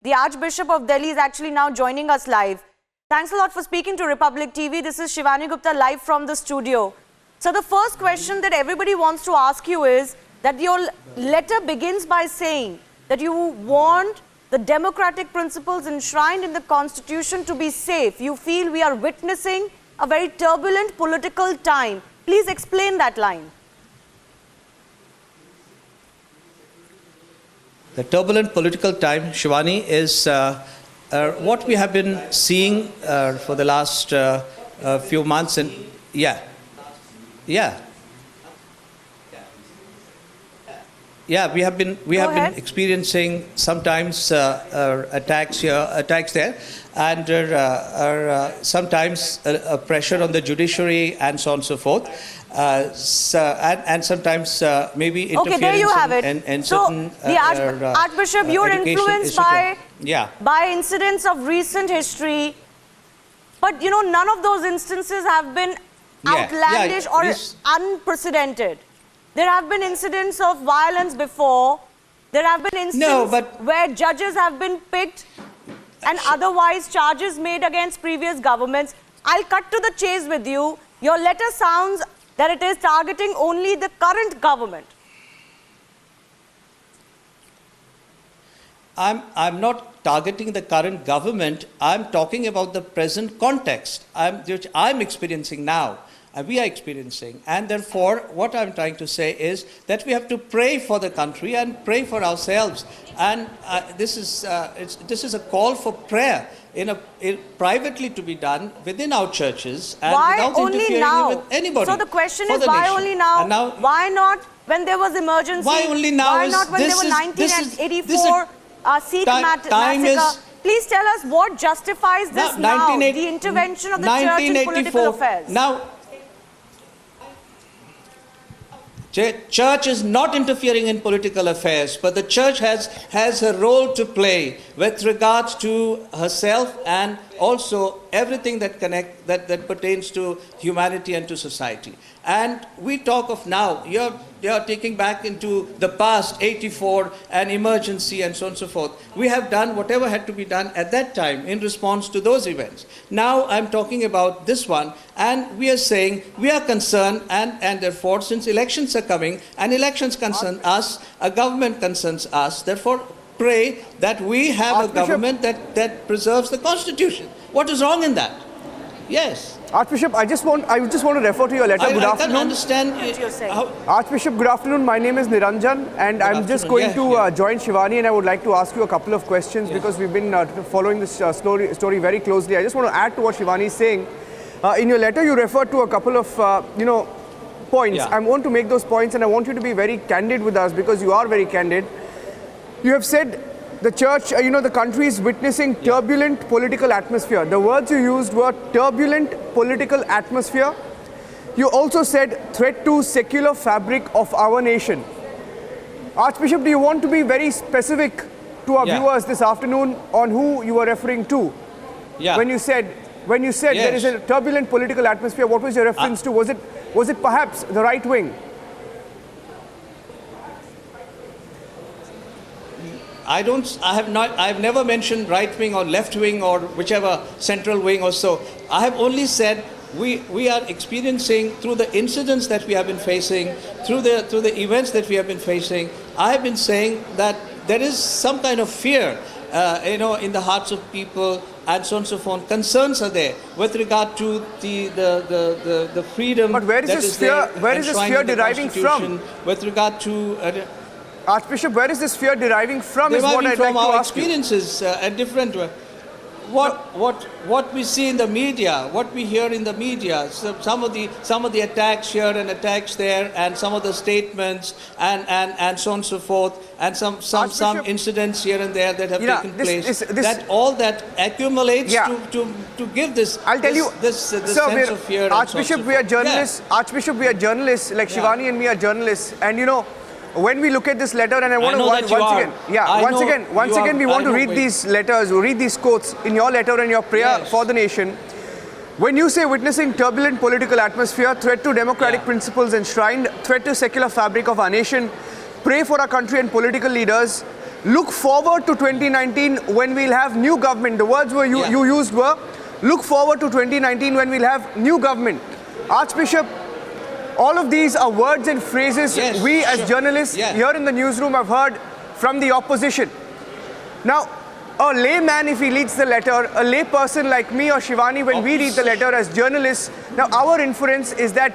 The Archbishop of Delhi is actually now joining us live. Thanks a lot for speaking to Republic TV. This is Shivani Gupta live from the studio. So the first question that everybody wants to ask you is that your letter begins by saying that you want the democratic principles enshrined in the Constitution to be safe. You feel we are witnessing a very turbulent political time. Please explain that line. The turbulent political time, Shivani, is what we have been seeing for the last few months. And yeah, we have been experiencing sometimes attacks here, attacks there, and sometimes pressure on the judiciary and so on and so forth. And sometimes maybe interference. Okay, there you have it. In so certain, the Archbishop, you're influenced by incidents of recent history, but you know none of those instances have been outlandish or unprecedented. There have been incidents of violence before. There have been instances where judges have been picked and otherwise charges made against previous governments. I'll cut to the chase with you. Your letter sounds that it is targeting only the current government. I'm not targeting the current government. I'm talking about the present context which I'm experiencing now. We are experiencing, and therefore what I'm trying to say is that we have to pray for the country and pray for ourselves, and this is a call for prayer privately to be done within our churches and without interfering with anybody. So the question is, why only now? Why not when there was emergency? Why only now? Why not when there were 1984 Sikh massacre? Please tell us what justifies this now, the intervention of the church in political affairs. Now, church is not interfering in political affairs, but the church has a role to play with regards to herself and also everything that pertains to humanity and to society. And we talk of now, you're taking back into the past, 84, an emergency and so on and so forth. We have done whatever had to be done at that time in response to those events. Now I'm talking about this one, and we are saying we are concerned, and therefore since elections are coming, and elections concern us, a government concerns us, therefore pray that we have a government that preserves the Constitution. What is wrong in that? Yes. Archbishop, I just want to refer to your letter. Good afternoon. I can understand what you're saying. Archbishop, good afternoon. My name is Niranjan, and I'm just going to join Shivani, and I would like to ask you a couple of questions because we've been following this story very closely. I just want to add to what Shivani is saying. In your letter, you referred to a couple of points. I want to make those points, and I want you to be very candid with us because you are very candid. You have said the church, the country is witnessing turbulent political atmosphere. The words you used were turbulent political atmosphere. You also said threat to secular fabric of our nation. Archbishop, do you want to be very specific to our viewers this afternoon on who you were referring to? Yeah. When you said there is a turbulent political atmosphere, what was your reference to? Was it perhaps the right wing? I have never mentioned right wing or left wing or whichever central wing or so. I have only said we are experiencing through the incidents that we have been facing, through the events that we have been facing. I have been saying that there is some kind of fear, in the hearts of people and so on and so forth. Concerns are there with regard to the freedom. But where is this fear? Where is this fear deriving from? With regard to. Archbishop, where is this fear deriving from? Is what I'd like to ask you. Experiences at different. What we see in the media, what we hear in the media, some of the attacks here and attacks there, and some of the statements and so on and so forth, and some incidents here and there that have taken place. That all that accumulates to give this. I'll tell you, this sense of fear. Archbishop, we are journalists. Yeah. Archbishop, we are journalists. Like Shivani and me are journalists, and when we look at this letter, and I want to once again, we want to read these letters, read these quotes in your letter and your prayer for the nation. When you say witnessing turbulent political atmosphere, threat to democratic principles enshrined, threat to secular fabric of our nation, pray for our country and political leaders, look forward to 2019 when we'll have new government. The words you used were, look forward to 2019 when we'll have new government. Archbishop, all of these are words and phrases we as journalists here in the newsroom have heard from the opposition. Now, a layman, if he reads the letter, a lay person like me or Shivani, when we read the letter as journalists, now our inference is that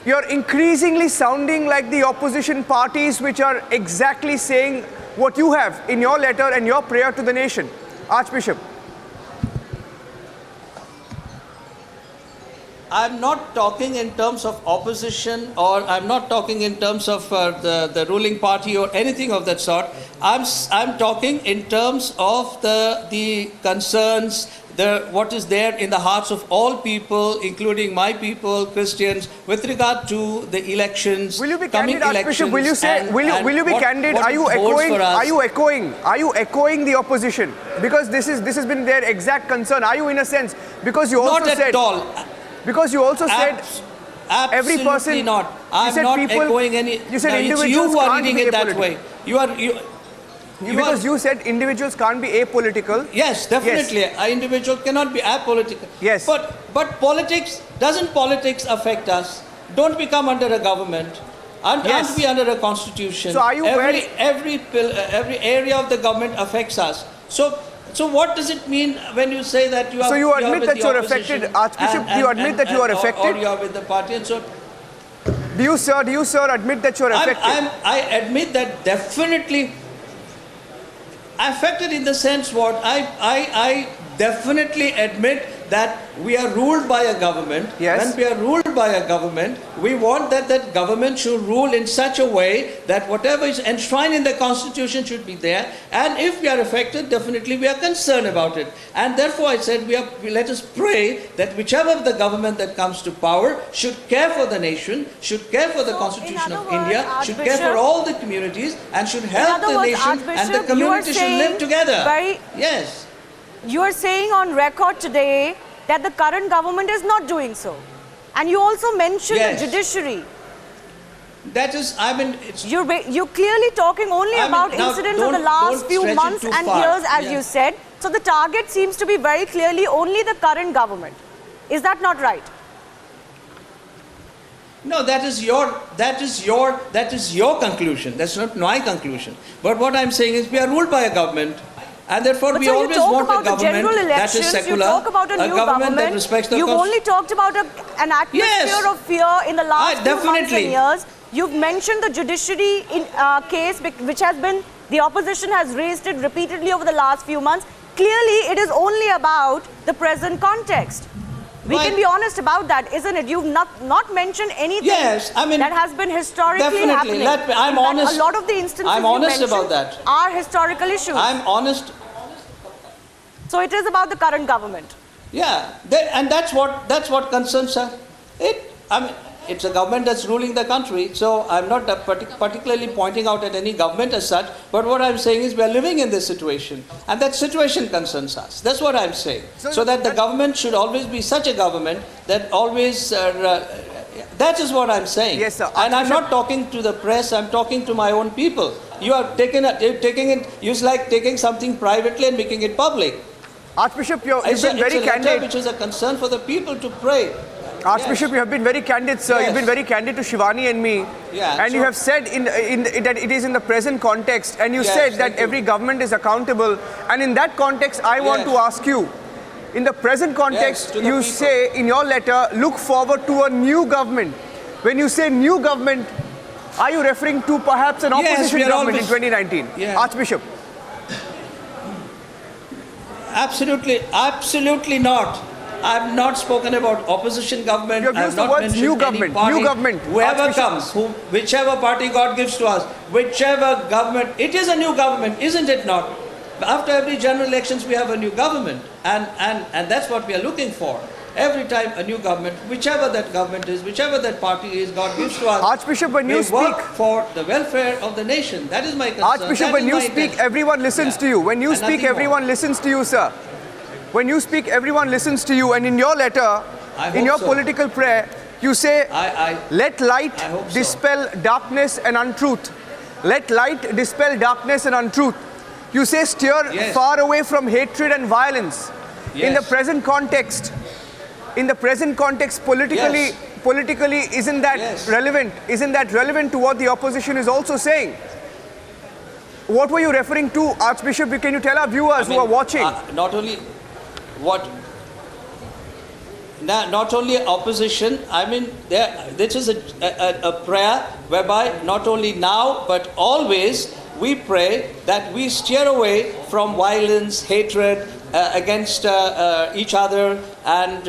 you're increasingly sounding like the opposition parties which are exactly saying what you have in your letter and your prayer to the nation. Archbishop. I'm not talking in terms of opposition, or I'm not talking in terms of the ruling party or anything of that sort. I'm talking in terms of the concerns, what is there in the hearts of all people, including my people, Christians, with regard to the elections. Will you be candid, Archbishop? Will you say? Will you be candid? Are you echoing the opposition? Because this has been their exact concern. Are you, in a sense, because you also said not at all. Because you also said every person. Not. I'm not echoing any. You said individuals it's you who are can't reading be it that apolitical. way. Because you said individuals can't be apolitical. Yes, definitely. Yes. An individual cannot be apolitical. Yes. But politics, doesn't politics affect us? Don't we come under a government? Aren't we under a constitution? So are you every area of the government affects us. So what does it mean when you say that you are? So you admit that you are affected, Archbishop? Do you admit that you are affected? Or you are with the party, and so. Do you, sir, admit that you are affected? I admit that definitely. Affected in the sense what? I definitely admit that we are ruled by a government. Yes. When we are ruled by a government, we want that government should rule in such a way that whatever is enshrined in the constitution should be there. And if we are affected, definitely we are concerned about it. And therefore I said let us pray that whichever the government that comes to power should care for the nation, should care for the constitution of India, should care for all the communities, and should help the nation and the community should live together. Yes. You are saying on record today that the current government is not doing so. And you also mentioned the judiciary. That is, You're clearly talking only about incidents of the last few months and years, as you said. So the target seems to be very clearly only the current government. Is that not right? No, that is your conclusion. That's not my conclusion. But what I'm saying is we are ruled by a government. And therefore, we always want a government that is secular, you talk about a new government that respects the You've only talked about an atmosphere of fear in the last few months and years. You've mentioned the judiciary case, which has been, the opposition has raised it repeatedly over the last few months. Clearly, it is only about the present context. We can be honest about that, isn't it? You've not mentioned anything that has been historically happening. I'm honest. A lot of the instances you mentioned are historical issues. I'm honest. So it is about the current government. Yeah, and that's what concerns us. It's a government that's ruling the country, so I'm not particularly pointing out at any government as such, but what I'm saying is we are living in this situation, and that situation concerns us. That's what I'm saying. So that the government should always be such a government that always, that is what I'm saying. Yes, sir. And I'm not talking to the press, I'm talking to my own people. You are taking it, it's like taking something privately and making it public. Archbishop, you've been very candid. Which is a concern for the people to pray. Archbishop, you have been very candid, sir. You've been very candid to Shivani and me. And you have said that it is in the present context. And you said that every government is accountable. And in that context, I want to ask you, in the present context, you say in your letter, look forward to a new government. When you say new government, are you referring to perhaps an opposition government in 2019? Archbishop. Absolutely not. I've not spoken about opposition government. You have used the words new government. New government. Whoever comes, whichever party God gives to us, whichever government, it is a new government, isn't it not? After every general elections, we have a new government, and that's what we are looking for. Every time a new government, whichever that government is, whichever that party is, God gives to us. Archbishop, when you speak for the welfare of the nation, that is my concern. Archbishop, when you speak, everyone listens to you. When you speak, everyone listens to you, sir. When you speak, everyone listens to you. And in your letter, in your political prayer, you say, let light dispel darkness and untruth. let light dispel darkness and untruth. You say steer Yes. far away from hatred and violence. In the Yes. present context, politically, Yes. politically, isn't that Yes. relevant? Isn't that relevant to what the opposition is also saying? What were you referring to, Archbishop? Can you tell our viewers who are watching? Not only what. Not only opposition. I mean, this is a prayer whereby not only now but always we pray that we steer away from violence, hatred against each other, and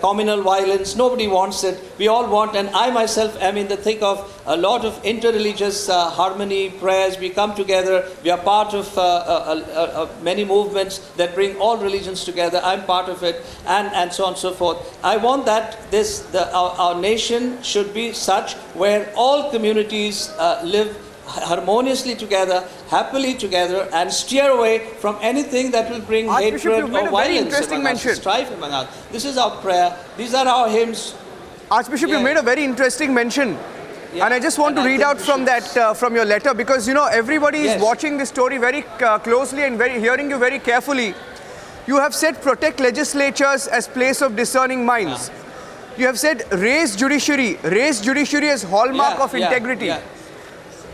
communal violence. Nobody wants it. We all want, and I myself am in the thick of a lot of interreligious harmony prayers. We come together. We are part of many movements that bring all religions together. I'm part of it, and so on and so forth. I want that our nation should be such where all communities live harmoniously together, happily together, and steer away from anything that will bring Archbishop, hatred you've made or a very violence interesting among us, mention. strife among us. This is our prayer. These are our hymns. Archbishop, you Yeah. made a very interesting mention. Yeah. And I just want And to I read think out we from should- that, from your letter, because everybody is Yes. watching this story very closely and hearing you very carefully. You have said protect legislatures as place of discerning minds. You have said raise judiciary as hallmark Yeah, of yeah, integrity. yeah.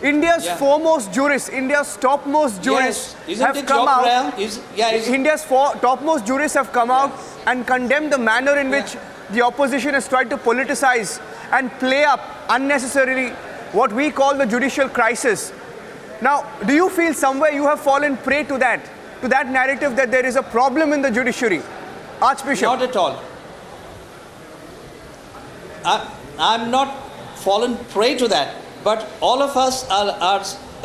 India's Yeah. foremost jurists, India's topmost jurists Yes. Isn't have it come your out. prayer? India's topmost jurists have come out and condemned the manner in which the opposition has tried to politicize and play up unnecessarily what we call the judicial crisis. Now, do you feel somewhere you have fallen prey to that narrative that there is a problem in the judiciary? Archbishop. Not at all. I'm not fallen prey to that, but all of us are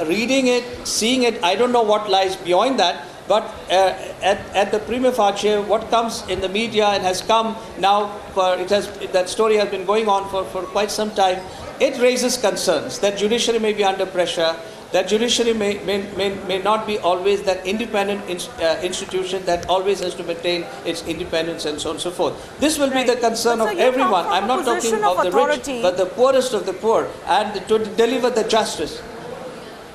reading it, seeing it. I don't know what lies beyond that, but at the prima facie, what comes in the media and has come now, that story has been going on for quite some time. It raises concerns that judiciary may be under pressure, that judiciary may not be always that independent institution that always has to maintain its independence and so on and so forth. This will be the concern But of sir, you come everyone. from I'm a not talking position of of the rich, authority. but the poorest of the poor, and to deliver the justice.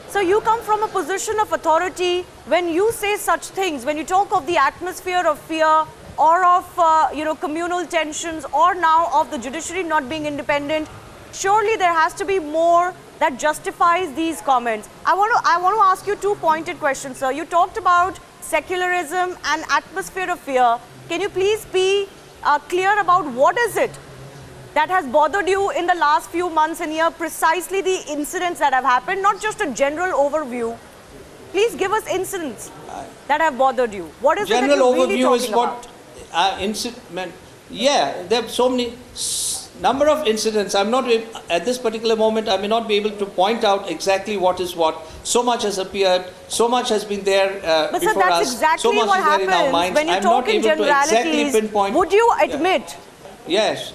So you come from a position of authority. When you say such things, when you talk of the atmosphere of fear or of communal tensions, or now of the judiciary not being independent, surely there has to be more that justifies these comments. I want to ask you two pointed questions, sir. You talked about secularism and atmosphere of fear. Can you please be clear about what is it that has bothered you in the last few months and year, precisely the incidents that have happened, not just a general overview. Please give us incidents that have bothered you. What is General it that you're really overview is talking what about? there are so many number of incidents. I'm not at this particular moment. I may not be able to point out exactly what is what. So much has appeared. So much has been there But before sir, that's us. exactly So much what is there in our happens minds. when you I'm talk not in able to exactly generalities. pinpoint. Would you admit? Yes.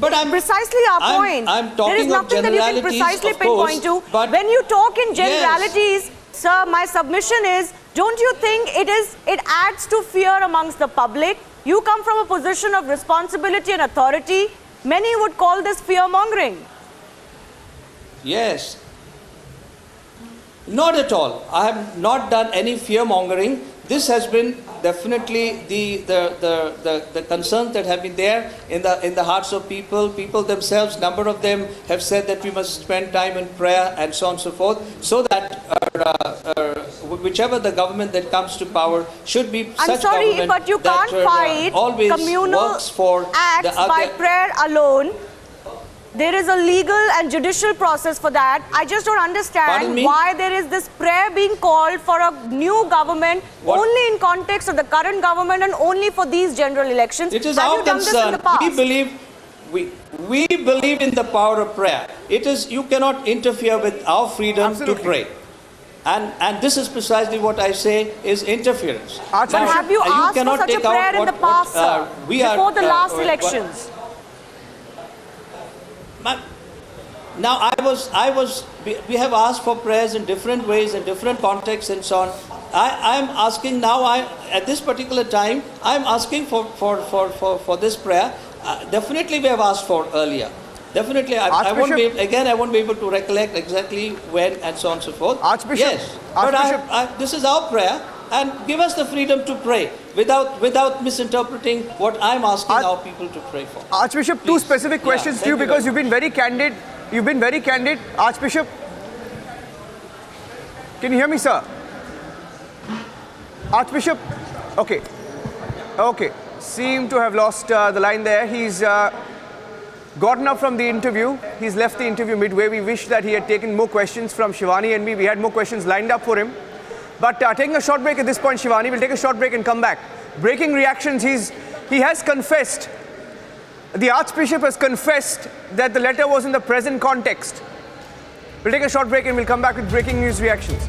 But I'm Precisely our point. I'm talking there is nothing of that you can generalities, precisely of course, pinpoint to. but When you talk in yes. generalities, sir, my submission is, don't you think it adds to fear amongst the public? You come from a position of responsibility and authority. Many would call this fear-mongering. Yes. Not at all. I have not done any fear-mongering. This has been definitely the concerns that have been there in the hearts of people. People themselves, number of them have said that we must spend time in prayer and so on and so forth, so that whichever the government that comes to power should be I'm such sorry, government but you that can't fight always communal works for acts the other. by prayer alone. There is a legal and judicial process for that. I just don't Pardon understand me? why there is this prayer being called for a new government What? only in context of the current government and only for these general elections. It is Have our you done this in concern. the past? We believe in the power of prayer. It is, you cannot interfere with our freedom Absolutely. to pray. And this is precisely what I say is interference. Archbishop, But have you asked for cannot such a take out prayer in what- the past, what, sir? we are, Before the last what- elections? Now we have asked for prayers in different ways, in different contexts and so on. I'm asking now, at this particular time, I'm asking for this prayer. Definitely we have asked for earlier. definitely. I won't be able to recollect exactly when and so on and so forth. Archbishop, yes, but this is our prayer, and give us the freedom to pray without misinterpreting what I'm asking our people to pray for. Archbishop, two specific questions to you because you've been very candid. You've been very candid, Archbishop. Can you hear me, sir? Archbishop, okay. Seem to have lost the line there. He's gotten up from the interview. He's left the interview midway. We wish that he had taken more questions from Shivani and me. We had more questions lined up for him. But taking a short break at this point, Shivani, we'll take a short break and come back. Breaking reactions, he has confessed. The Archbishop has confessed that the letter was in the present context. We'll take a short break and we'll come back with breaking news reactions.